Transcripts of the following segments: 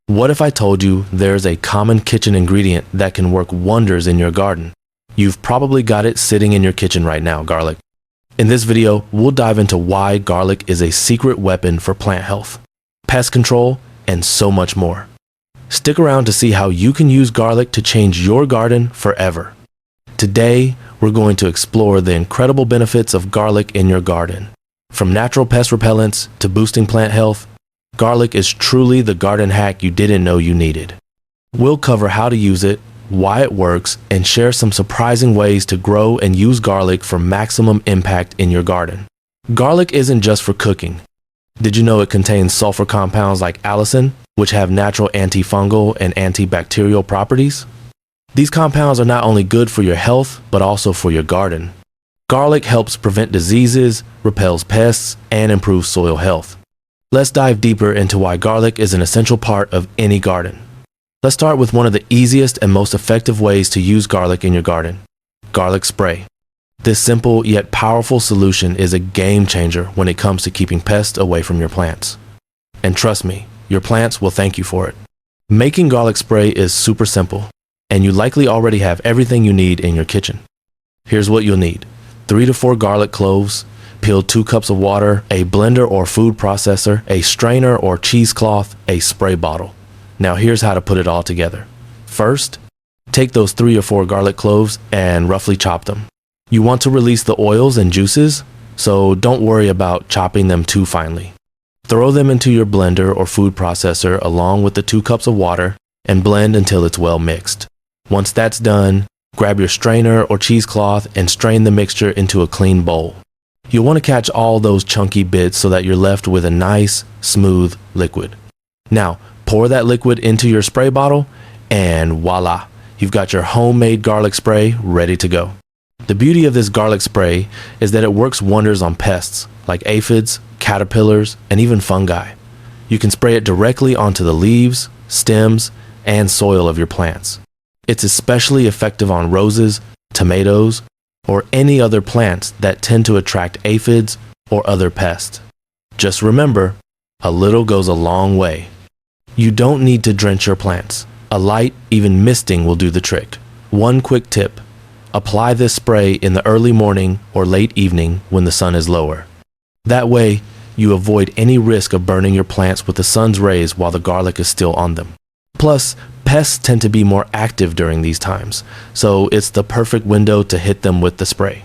What if I told you there's a common kitchen ingredient that can work wonders in your garden? You've probably got it sitting in your kitchen right now, garlic. In this video, we'll dive into why garlic is a secret weapon for plant health, pest control, and so much more. Stick around to see how you can use garlic to change your garden forever. Today, we're going to explore the incredible benefits of garlic in your garden. From natural pest repellents to boosting plant health, garlic is truly the garden hack you didn't know you needed. We'll cover how to use it, why it works, and share some surprising ways to grow and use garlic for maximum impact in your garden. Garlic isn't just for cooking. Did you know it contains sulfur compounds like allicin, which have natural antifungal and antibacterial properties? These compounds are not only good for your health, but also for your garden. Garlic helps prevent diseases, repels pests, and improves soil health. Let's dive deeper into why garlic is an essential part of any garden. Let's start with one of the easiest and most effective ways to use garlic in your garden: garlic spray. This simple yet powerful solution is a game changer when it comes to keeping pests away from your plants. And trust me, your plants will thank you for it. Making garlic spray is super simple, and you likely already have everything you need in your kitchen. Here's what you'll need: 3 to 4 garlic cloves, peeled 2 cups of water, a blender or food processor, a strainer or cheesecloth, a spray bottle. Now here's how to put it all together. First, take those 3 or 4 garlic cloves and roughly chop them. You want to release the oils and juices, so don't worry about chopping them too finely. Throw them into your blender or food processor along with the 2 cups of water and blend until it's well mixed. Once that's done, grab your strainer or cheesecloth and strain the mixture into a clean bowl. You'll want to catch all those chunky bits so that you're left with a nice, smooth liquid. Now, pour that liquid into your spray bottle and voila, you've got your homemade garlic spray ready to go. The beauty of this garlic spray is that it works wonders on pests like aphids, caterpillars, and even fungi. You can spray it directly onto the leaves, stems, and soil of your plants. It's especially effective on roses, tomatoes, or any other plants that tend to attract aphids or other pests. Just remember, a little goes a long way. You don't need to drench your plants. A light, even misting, will do the trick. One quick tip: apply this spray in the early morning or late evening when the sun is lower. That way, you avoid any risk of burning your plants with the sun's rays while the garlic is still on them. Plus, pests tend to be more active during these times, so it's the perfect window to hit them with the spray.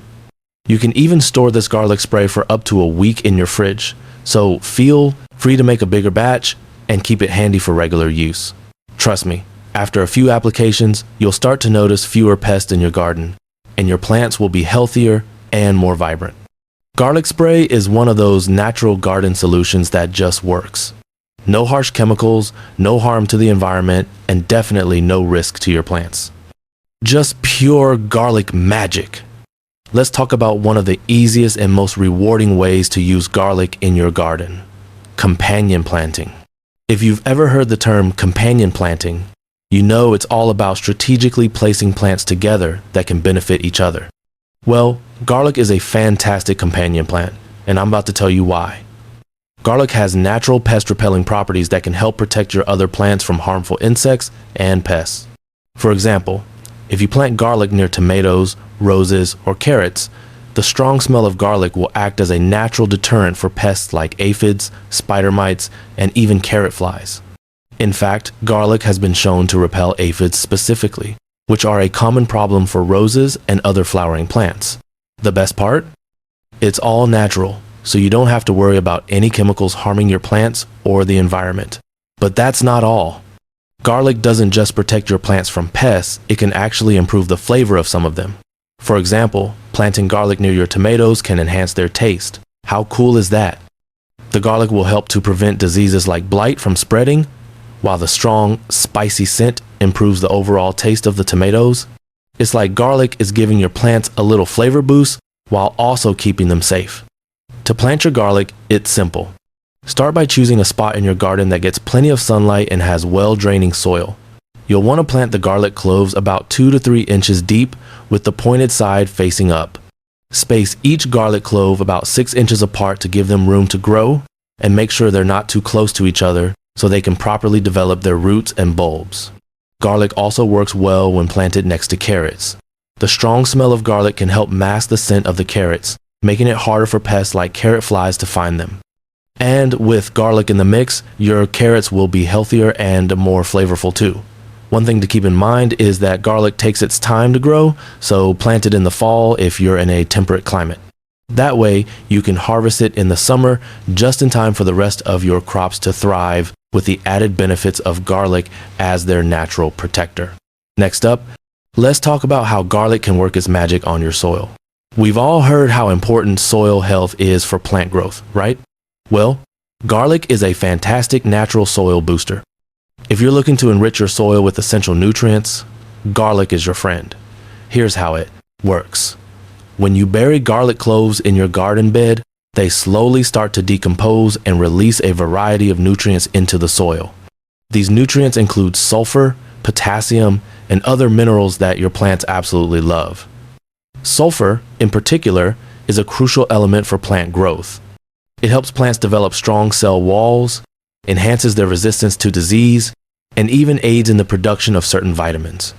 You can even store this garlic spray for up to a week in your fridge, so feel free to make a bigger batch and keep it handy for regular use. Trust me, after a few applications, you'll start to notice fewer pests in your garden, and your plants will be healthier and more vibrant. Garlic spray is one of those natural garden solutions that just works. No harsh chemicals, no harm to the environment, and definitely no risk to your plants. Just pure garlic magic. Let's talk about one of the easiest and most rewarding ways to use garlic in your garden: companion planting. If you've ever heard the term companion planting, you know it's all about strategically placing plants together that can benefit each other. Well, garlic is a fantastic companion plant, and I'm about to tell you why. Garlic has natural pest-repelling properties that can help protect your other plants from harmful insects and pests. For example, if you plant garlic near tomatoes, roses, or carrots, the strong smell of garlic will act as a natural deterrent for pests like aphids, spider mites, and even carrot flies. In fact, garlic has been shown to repel aphids specifically, which are a common problem for roses and other flowering plants. The best part? It's all natural, so you don't have to worry about any chemicals harming your plants or the environment. But that's not all. Garlic doesn't just protect your plants from pests, it can actually improve the flavor of some of them. For example, planting garlic near your tomatoes can enhance their taste. How cool is that? The garlic will help to prevent diseases like blight from spreading, while the strong, spicy scent improves the overall taste of the tomatoes. It's like garlic is giving your plants a little flavor boost while also keeping them safe. To plant your garlic, it's simple. Start by choosing a spot in your garden that gets plenty of sunlight and has well-draining soil. You'll want to plant the garlic cloves about 2 to 3 inches deep with the pointed side facing up. Space each garlic clove about 6 inches apart to give them room to grow, and make sure they're not too close to each other so they can properly develop their roots and bulbs. Garlic also works well when planted next to carrots. The strong smell of garlic can help mask the scent of the carrots, making it harder for pests like carrot flies to find them. And with garlic in the mix, your carrots will be healthier and more flavorful too. One thing to keep in mind is that garlic takes its time to grow, so plant it in the fall if you're in a temperate climate. That way, you can harvest it in the summer just in time for the rest of your crops to thrive with the added benefits of garlic as their natural protector. Next up, let's talk about how garlic can work its magic on your soil. We've all heard how important soil health is for plant growth, right? Well, garlic is a fantastic natural soil booster. If you're looking to enrich your soil with essential nutrients, garlic is your friend. Here's how it works. When you bury garlic cloves in your garden bed, they slowly start to decompose and release a variety of nutrients into the soil. These nutrients include sulfur, potassium, and other minerals that your plants absolutely love. Sulfur, in particular, is a crucial element for plant growth. It helps plants develop strong cell walls, enhances their resistance to disease, and even aids in the production of certain vitamins.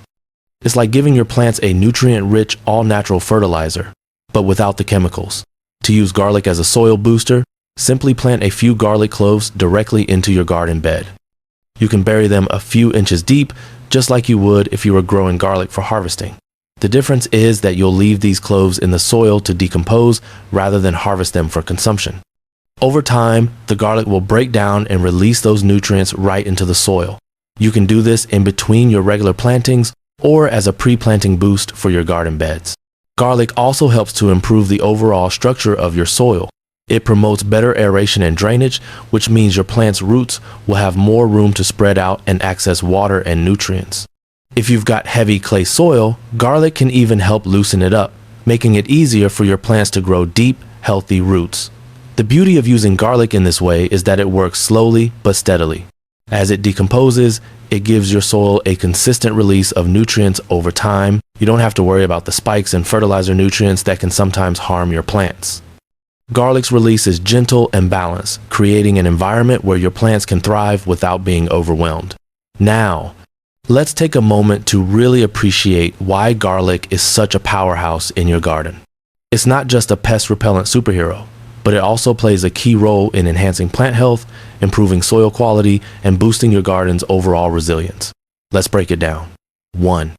It's like giving your plants a nutrient-rich, all-natural fertilizer, but without the chemicals. To use garlic as a soil booster, simply plant a few garlic cloves directly into your garden bed. You can bury them a few inches deep, just like you would if you were growing garlic for harvesting. The difference is that you'll leave these cloves in the soil to decompose rather than harvest them for consumption. Over time, the garlic will break down and release those nutrients right into the soil. You can do this in between your regular plantings or as a pre-planting boost for your garden beds. Garlic also helps to improve the overall structure of your soil. It promotes better aeration and drainage, which means your plant's roots will have more room to spread out and access water and nutrients. If you've got heavy clay soil, garlic can even help loosen it up, making it easier for your plants to grow deep, healthy roots. The beauty of using garlic in this way is that it works slowly but steadily. As it decomposes, it gives your soil a consistent release of nutrients over time. You don't have to worry about the spikes in fertilizer nutrients that can sometimes harm your plants. Garlic's release is gentle and balanced, creating an environment where your plants can thrive without being overwhelmed. Now, let's take a moment to really appreciate why garlic is such a powerhouse in your garden. It's not just a pest repellent superhero, but it also plays a key role in enhancing plant health, improving soil quality, and boosting your garden's overall resilience. Let's break it down. 1.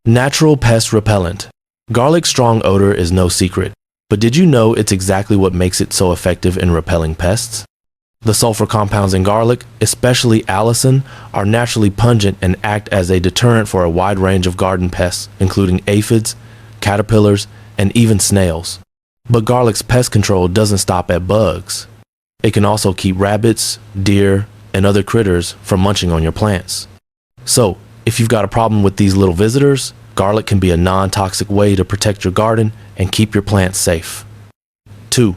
Natural pest repellent. Garlic's strong odor is no secret, but did you know it's exactly what makes it so effective in repelling pests? The sulfur compounds in garlic, especially allicin, are naturally pungent and act as a deterrent for a wide range of garden pests, including aphids, caterpillars, and even snails. But garlic's pest control doesn't stop at bugs. It can also keep rabbits, deer, and other critters from munching on your plants. So, if you've got a problem with these little visitors, garlic can be a non-toxic way to protect your garden and keep your plants safe. 2.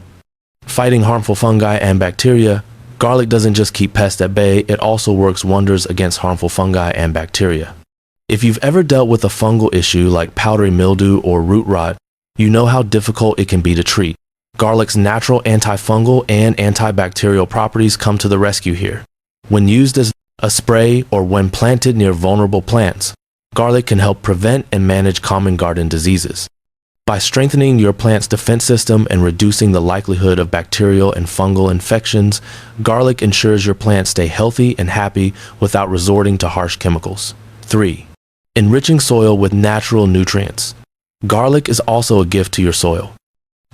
Fighting harmful fungi and bacteria. Garlic doesn't just keep pests at bay, it also works wonders against harmful fungi and bacteria. If you've ever dealt with a fungal issue like powdery mildew or root rot, you know how difficult it can be to treat. Garlic's natural antifungal and antibacterial properties come to the rescue here. When used as a spray or when planted near vulnerable plants, garlic can help prevent and manage common garden diseases. By strengthening your plant's defense system and reducing the likelihood of bacterial and fungal infections, garlic ensures your plants stay healthy and happy without resorting to harsh chemicals. 3. Enriching soil with natural nutrients. Garlic is also a gift to your soil.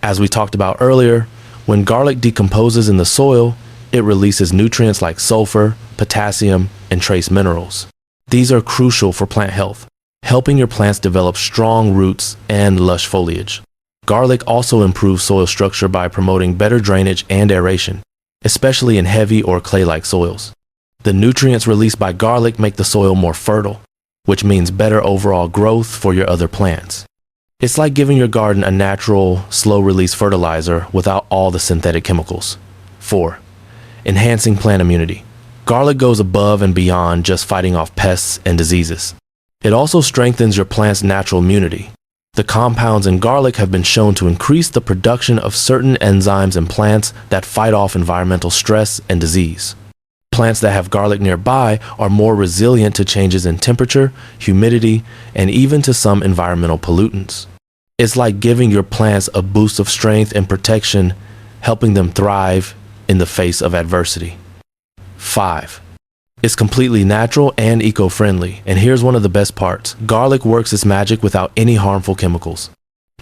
As we talked about earlier, when garlic decomposes in the soil, it releases nutrients like sulfur, potassium, and trace minerals. These are crucial for plant health, helping your plants develop strong roots and lush foliage. Garlic also improves soil structure by promoting better drainage and aeration, especially in heavy or clay-like soils. The nutrients released by garlic make the soil more fertile, which means better overall growth for your other plants. It's like giving your garden a natural, slow-release fertilizer without all the synthetic chemicals. 4. Enhancing plant immunity. Garlic goes above and beyond just fighting off pests and diseases. It also strengthens your plant's natural immunity. The compounds in garlic have been shown to increase the production of certain enzymes in plants that fight off environmental stress and disease. Plants that have garlic nearby are more resilient to changes in temperature, humidity, and even to some environmental pollutants. It's like giving your plants a boost of strength and protection, helping them thrive in the face of adversity. 5. It's completely natural and eco-friendly, and here's one of the best parts. Garlic works its magic without any harmful chemicals.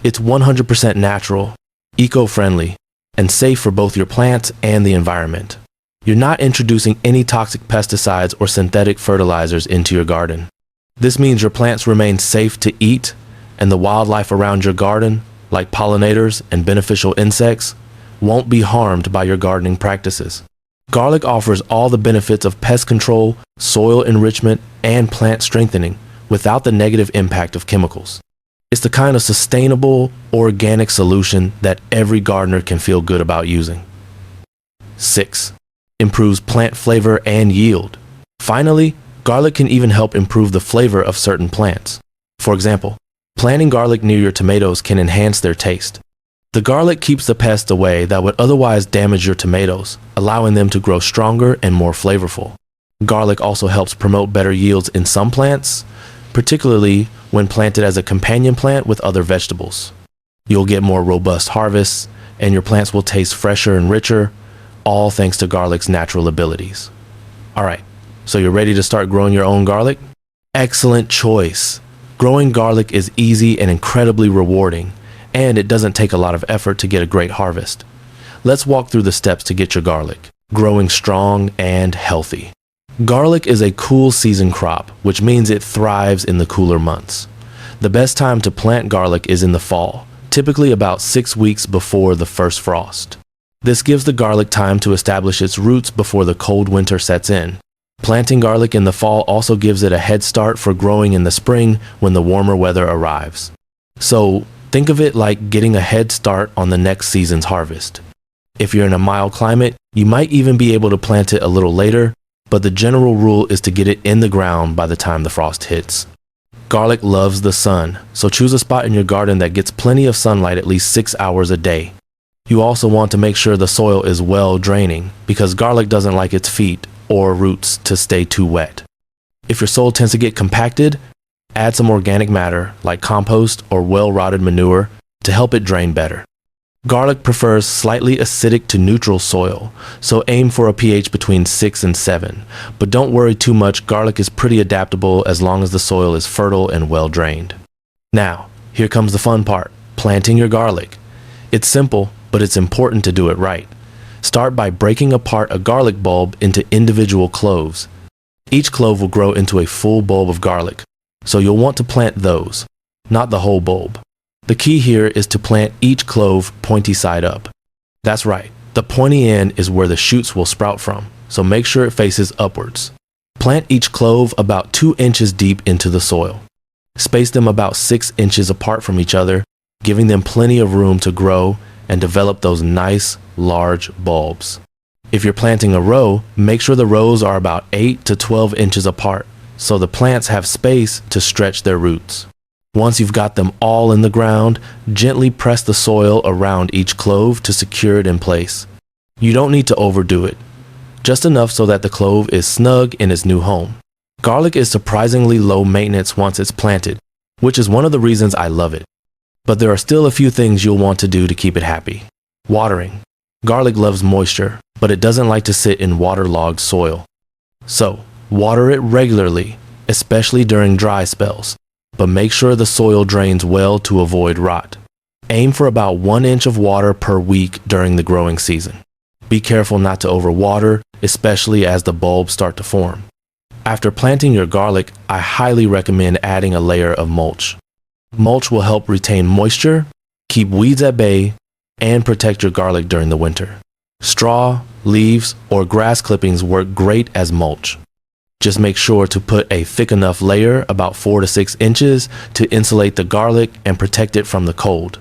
It's 100% natural, eco-friendly, and safe for both your plants and the environment. You're not introducing any toxic pesticides or synthetic fertilizers into your garden. This means your plants remain safe to eat, and the wildlife around your garden, like pollinators and beneficial insects, won't be harmed by your gardening practices. Garlic offers all the benefits of pest control, soil enrichment, and plant strengthening without the negative impact of chemicals. It's the kind of sustainable, organic solution that every gardener can feel good about using. 6. Improves plant flavor and yield. Finally, garlic can even help improve the flavor of certain plants. For example, planting garlic near your tomatoes can enhance their taste. The garlic keeps the pests away that would otherwise damage your tomatoes, allowing them to grow stronger and more flavorful. Garlic also helps promote better yields in some plants, particularly when planted as a companion plant with other vegetables. You'll get more robust harvests, and your plants will taste fresher and richer, all thanks to garlic's natural abilities. Alright, so you're ready to start growing your own garlic? Excellent choice! Growing garlic is easy and incredibly rewarding, and it doesn't take a lot of effort to get a great harvest. Let's walk through the steps to get your garlic growing strong and healthy. Garlic is a cool season crop, which means it thrives in the cooler months. The best time to plant garlic is in the fall, typically about 6 weeks before the first frost. This gives the garlic time to establish its roots before the cold winter sets in. Planting garlic in the fall also gives it a head start for growing in the spring when the warmer weather arrives. So, think of it like getting a head start on the next season's harvest. If you're in a mild climate, you might even be able to plant it a little later, but the general rule is to get it in the ground by the time the frost hits. Garlic loves the sun, so choose a spot in your garden that gets plenty of sunlight at least 6 hours a day. You also want to make sure the soil is well draining, because garlic doesn't like its feet or roots to stay too wet. If your soil tends to get compacted, add some organic matter like compost or well-rotted manure to help it drain better. Garlic prefers slightly acidic to neutral soil, so aim for a pH between 6 and 7. But don't worry too much, garlic is pretty adaptable as long as the soil is fertile and well drained. Now, here comes the fun part, planting your garlic. It's simple, but it's important to do it right. Start by breaking apart a garlic bulb into individual cloves. Each clove will grow into a full bulb of garlic, so you'll want to plant those, not the whole bulb. The key here is to plant each clove pointy side up. That's right, the pointy end is where the shoots will sprout from, so make sure it faces upwards. Plant each clove about 2 inches deep into the soil. Space them about 6 inches apart from each other, giving them plenty of room to grow and develop those nice, large bulbs. If you're planting a row, make sure the rows are about 8 to 12 inches apart, so the plants have space to stretch their roots. Once you've got them all in the ground, gently press the soil around each clove to secure it in place. You don't need to overdo it, just enough so that the clove is snug in its new home. Garlic is surprisingly low maintenance once it's planted, which is one of the reasons I love it. But there are still a few things you'll want to do to keep it happy. Watering. Garlic loves moisture, but it doesn't like to sit in waterlogged soil. So, water it regularly, especially during dry spells, but make sure the soil drains well to avoid rot. Aim for about 1 inch of water per week during the growing season. Be careful not to overwater, especially as the bulbs start to form. After planting your garlic, I highly recommend adding a layer of mulch. Mulch will help retain moisture, keep weeds at bay, and protect your garlic during the winter. Straw, leaves, or grass clippings work great as mulch. Just make sure to put a thick enough layer, about 4 to 6 inches, to insulate the garlic and protect it from the cold.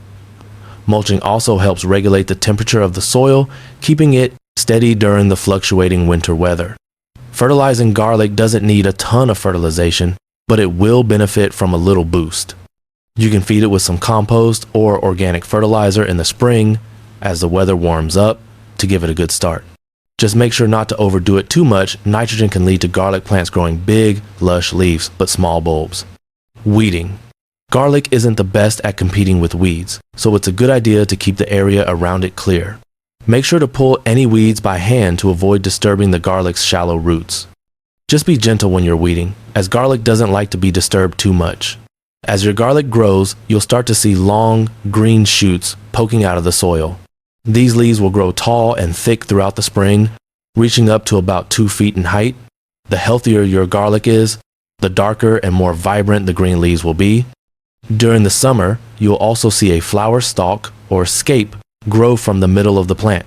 Mulching also helps regulate the temperature of the soil, keeping it steady during the fluctuating winter weather. Fertilizing garlic doesn't need a ton of fertilization, but it will benefit from a little boost. You can feed it with some compost or organic fertilizer in the spring as the weather warms up to give it a good start. Just make sure not to overdo it too much. Nitrogen can lead to garlic plants growing big, lush leaves, but small bulbs. Weeding. Garlic isn't the best at competing with weeds, so it's a good idea to keep the area around it clear. Make sure to pull any weeds by hand to avoid disturbing the garlic's shallow roots. Just be gentle when you're weeding, as garlic doesn't like to be disturbed too much. As your garlic grows, you'll start to see long, green shoots poking out of the soil. These leaves will grow tall and thick throughout the spring, reaching up to about 2 feet in height. The healthier your garlic is, the darker and more vibrant the green leaves will be. During the summer, you'll also see a flower stalk or scape grow from the middle of the plant.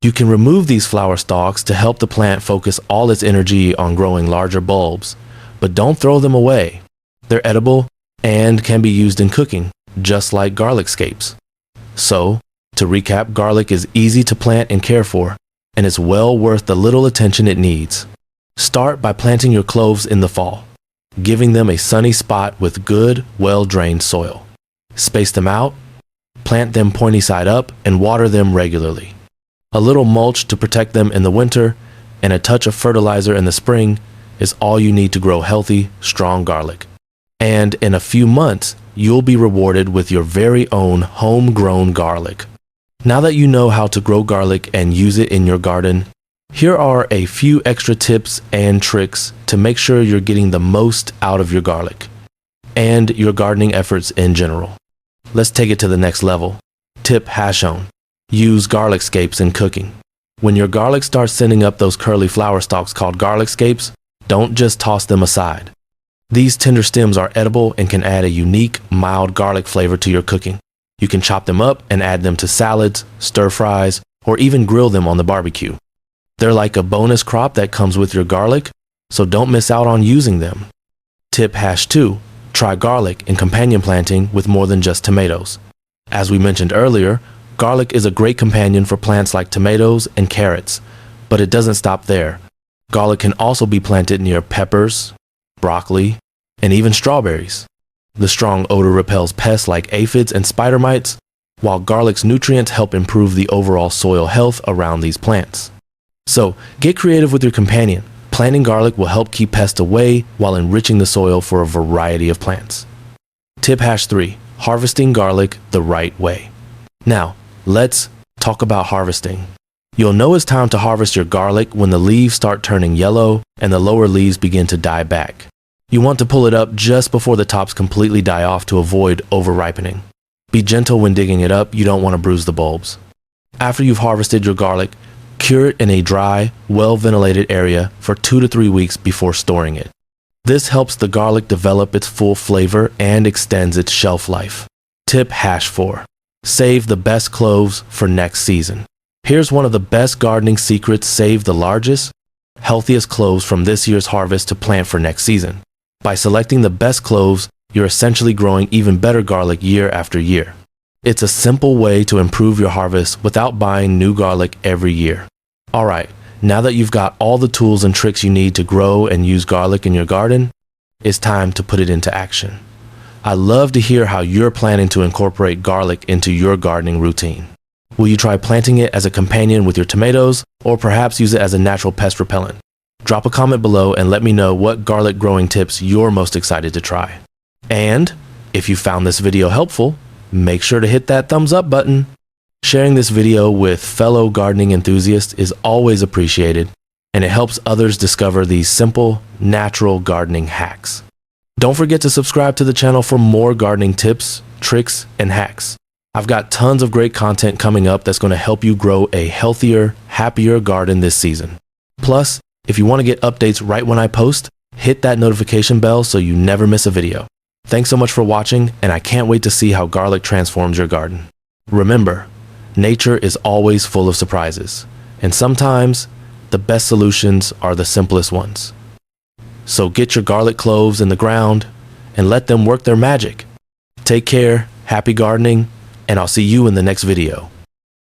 You can remove these flower stalks to help the plant focus all its energy on growing larger bulbs, but don't throw them away. They're edible and can be used in cooking, just like garlic scapes. So, to recap, garlic is easy to plant and care for, and it's well worth the little attention it needs. Start by planting your cloves in the fall, giving them a sunny spot with good, well-drained soil. Space them out, plant them pointy side up, and water them regularly. A little mulch to protect them in the winter, and a touch of fertilizer in the spring is all you need to grow healthy, strong garlic. And in a few months, you'll be rewarded with your very own homegrown garlic. Now that you know how to grow garlic and use it in your garden, here are a few extra tips and tricks to make sure you're getting the most out of your garlic and your gardening efforts in general. Let's take it to the next level. Tip #: use garlic scapes in cooking. When your garlic starts sending up those curly flower stalks called garlic scapes, don't just toss them aside. These tender stems are edible and can add a unique, mild garlic flavor to your cooking. You can chop them up and add them to salads, stir fries, or even grill them on the barbecue. They're like a bonus crop that comes with your garlic, so don't miss out on using them. Tip #2: try garlic in companion planting with more than just tomatoes. As we mentioned earlier, garlic is a great companion for plants like tomatoes and carrots, but it doesn't stop there. Garlic can also be planted near peppers, broccoli, and even strawberries. The strong odor repels pests like aphids and spider mites, while garlic's nutrients help improve the overall soil health around these plants. So, get creative with your companion. Planting garlic will help keep pests away while enriching the soil for a variety of plants. Tip #3: harvesting garlic the right way. Now, let's talk about harvesting. You'll know it's time to harvest your garlic when the leaves start turning yellow and the lower leaves begin to die back. You want to pull it up just before the tops completely die off to avoid over-ripening. Be gentle when digging it up, you don't want to bruise the bulbs. After you've harvested your garlic, cure it in a dry, well-ventilated area for 2 to 3 weeks before storing it. This helps the garlic develop its full flavor and extends its shelf life. Tip #4: save the best cloves for next season. Here's one of the best gardening secrets: save the largest, healthiest cloves from this year's harvest to plant for next season. By selecting the best cloves, you're essentially growing even better garlic year after year. It's a simple way to improve your harvest without buying new garlic every year. Alright, now that you've got all the tools and tricks you need to grow and use garlic in your garden, it's time to put it into action. I'd love to hear how you're planning to incorporate garlic into your gardening routine. Will you try planting it as a companion with your tomatoes, or perhaps use it as a natural pest repellent? Drop a comment below and let me know what garlic growing tips you're most excited to try. And if you found this video helpful, make sure to hit that thumbs up button. Sharing this video with fellow gardening enthusiasts is always appreciated, and it helps others discover these simple, natural gardening hacks. Don't forget to subscribe to the channel for more gardening tips, tricks, and hacks. I've got tons of great content coming up that's going to help you grow a healthier, happier garden this season. Plus, if you want to get updates right when I post, hit that notification bell so you never miss a video. Thanks so much for watching, and I can't wait to see how garlic transforms your garden. Remember, nature is always full of surprises, and sometimes the best solutions are the simplest ones. So get your garlic cloves in the ground and let them work their magic. Take care, happy gardening, and I'll see you in the next video.